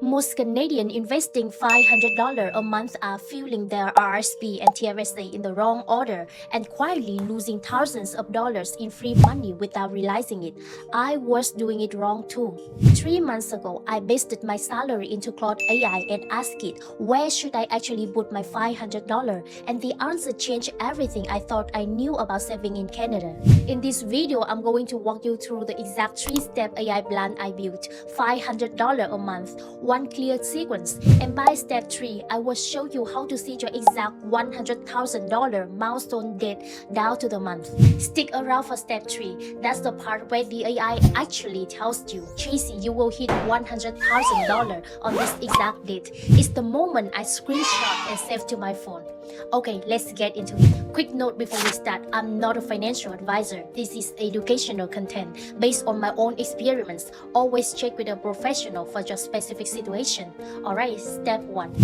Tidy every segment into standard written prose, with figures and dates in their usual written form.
Most Canadians investing $500 a month are fueling their RRSP and TFSA in the wrong order and quietly losing thousands of dollars in free money without realizing it. I was doing it wrong too. 3 months ago, I basted my salary into Claude AI and asked it, where should I actually put my $500? And the answer changed everything I thought I knew about saving in Canada. In this video, I'm going to walk you through the exact 3-step AI plan I built, $500 a month, one clear sequence, and by step 3, I will show you how to set your exact $100,000 milestone date down to the month. Stick around for step 3. That's the part where the AI actually tells you, Tracy, you will hit $100,000 on this exact date. It's the moment I screenshot and save to my phone. Okay, let's get into it. Quick note before we start, I'm not a financial advisor. This is educational content based on my own experiments. Always check with a professional for your specific situation. Alright, step 1.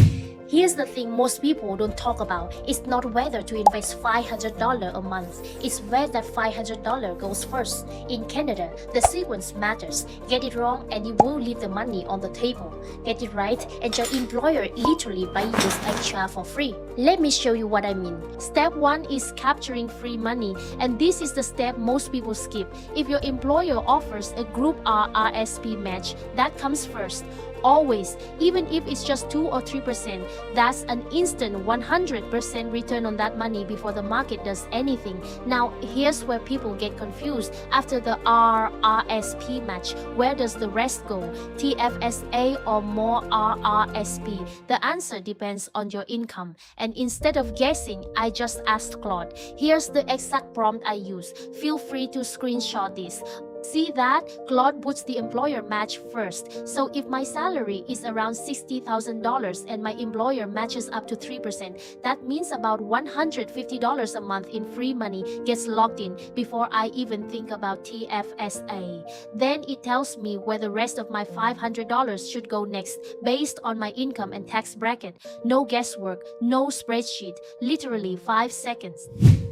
Here's the thing most people don't talk about. It's not whether to invest $500 a month. It's where that $500 goes first. In Canada, the sequence matters. Get it wrong and you will leave the money on the table. Get it right and your employer literally buys this extra for free. Let me show you what I mean. Step 1 is capturing free money, and this is the step most people skip. If your employer offers a group RRSP match, that comes first. Always, even if it's just 2 or 3%, that's an instant 100% return on that money before the market does anything. Now, here's where people get confused. After the RRSP match, where does the rest go? TFSA or more RRSP? The answer depends on your income. And instead of guessing, I just asked Claude. Here's the exact prompt I use. Feel free to screenshot this. See that? Claude puts the employer match first. So if my salary is around $60,000 and my employer matches up to 3%, that means about $150 a month in free money gets locked in before I even think about TFSA. Then it tells me where the rest of my $500 should go next based on my income and tax bracket. No guesswork, no spreadsheet, literally 5 seconds.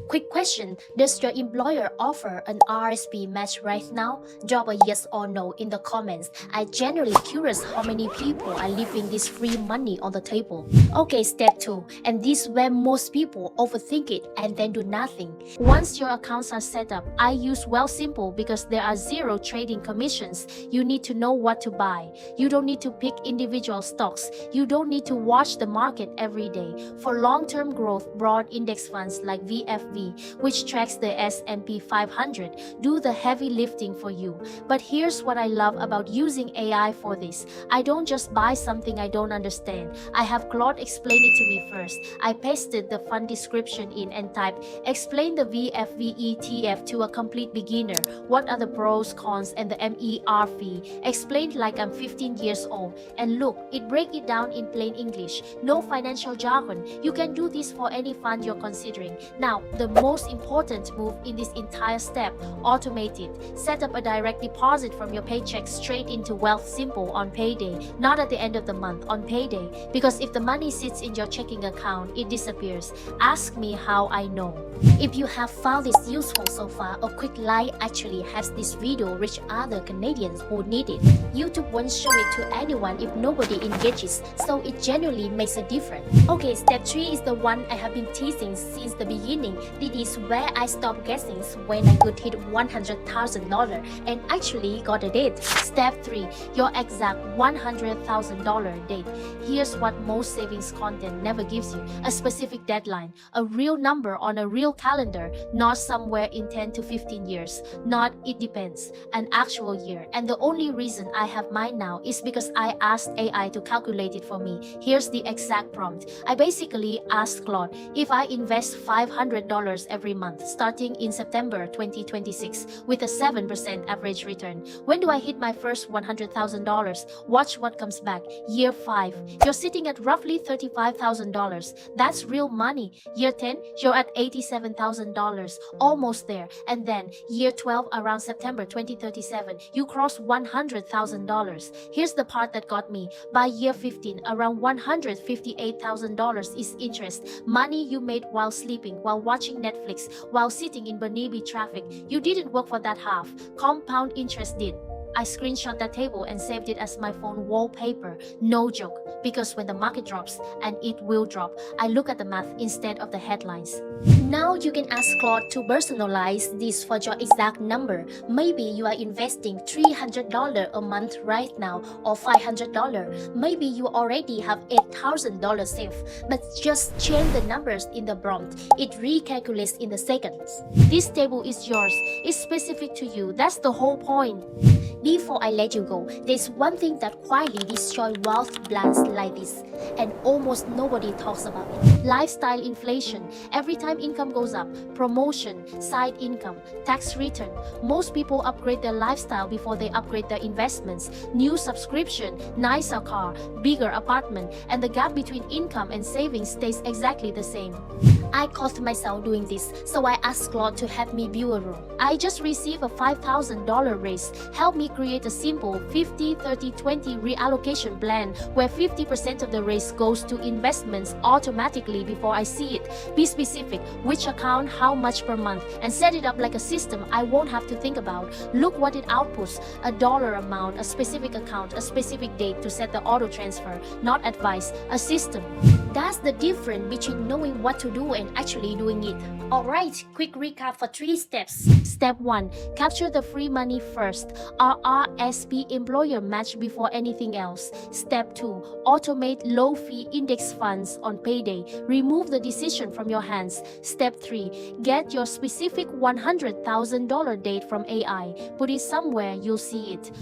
Quick question, does your employer offer an RSP match right now? Drop a yes or no in the comments. I'm genuinely curious how many people are leaving this free money on the table. Okay, step 2, and this is where most people overthink it and then do nothing. Once your accounts are set up, I use Simple because there are 0 trading commissions. You need to know what to buy. You don't need to pick individual stocks. You don't need to watch the market every day. For long-term growth, broad index funds like VFV, which tracks the S&P 500, do the heavy lifting for you. But here's what I love about using AI for this. I don't just buy something I don't understand. I have Claude explain it to me first. I pasted the fund description in and typed, explain the VFV ETF to a complete beginner. What are the pros, cons, and the MER fee? Explained like I'm 15 years old. And look, it breaks it down in plain English. No financial jargon. You can do this for any fund you're considering. Now, the most important move in this entire step, automate it. Set up a direct deposit from your paycheck straight into Simple on payday, not at the end of the month, on payday. Because if the money sits in your checking account, it disappears. Ask me how I know. If you have found this useful so far, a quick like actually helps this video reach other Canadians who need it. YouTube won't show it to anyone if nobody engages, so it genuinely makes a difference. Okay, step 3 is the one I have been teasing since the beginning. This is where I stopped guessing when I could hit $100,000 and actually got a date. Step 3, your exact $100,000 date. Here's what most savings content never gives you: a specific deadline, a real number on a real calendar, not somewhere in 10 to 15 years, not it depends, an actual year. And the only reason I have mine now is because I asked AI to calculate it for me. Here's the exact prompt. I basically asked Claude, if I invest $500 every month starting in September 2026 with a 7% average return, when do I hit my first $100,000? Watch what comes back. Year 5, you're sitting at roughly $35,000. That's real money. Year 10, you're at $87,000, almost there. And then year 12, around September 2037, you cross $100,000. Here's the part that got me. By year 15, around $158,000 is interest, money you made while sleeping, while watching Netflix, while sitting in Burnaby traffic. You didn't work for that half. Compound interest did. I screenshot that table and saved it as my phone wallpaper. No joke, because when the market drops, and it will drop, I look at the math instead of the headlines. Now you can ask Claude to personalize this for your exact number. Maybe you are investing $300 a month right now or $500. Maybe you already have $8,000 saved, but just change the numbers in the prompt. It recalculates in the seconds. This table is yours. It's specific to you. That's the whole point. Before I let you go, there's one thing that quietly destroys wealth plans like this, and almost nobody talks about it. Lifestyle inflation. Every time income goes up, promotion, side income, tax return. Most people upgrade their lifestyle before they upgrade their investments. New subscription, nicer car, bigger apartment, and the gap between income and savings stays exactly the same. I caught myself doing this, so I asked Claude to help me build a room. I just received a $5,000 raise. Help me create a simple 50-30-20 reallocation plan where 50% of the raise goes to investments automatically before I see it. Be specific, which account, how much per month, and set it up like a system I won't have to think about. Look what it outputs, a dollar amount, a specific account, a specific date to set the auto transfer, not advice, a system. That's the difference between knowing what to do and actually doing it. Alright, quick recap for 3 steps. Step 1. Capture the free money first. RRSP employer match before anything else. Step 2. Automate low-fee index funds on payday. Remove the decision from your hands. Step 3. Get your specific $100,000 date from AI. Put it somewhere you'll see it.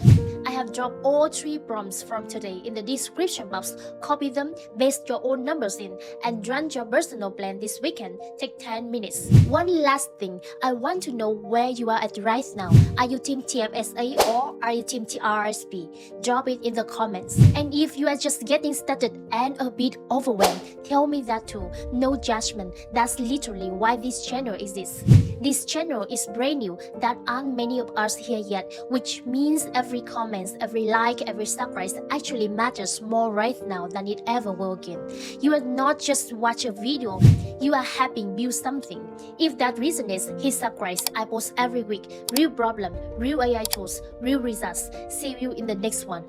I have dropped all 3 prompts from today in the description box. Copy them, paste your own numbers in, and run your personal plan this weekend. Take 10 minutes. One last thing, I want to know where you are at right now. Are you team TFSA or are you team RRSP? Drop it in the comments. And if you are just getting started and a bit overwhelmed, tell me that too. No judgment. That's literally why this channel exists. This channel is brand new. That aren't many of us here yet, which means every comment, every like, every subscribe actually matters more right now than it ever will again. You are not just watch a video, you are helping build something. If that resonates, hit subscribe. I post every week. Real problem, real AI tools, real results. See you in the next one.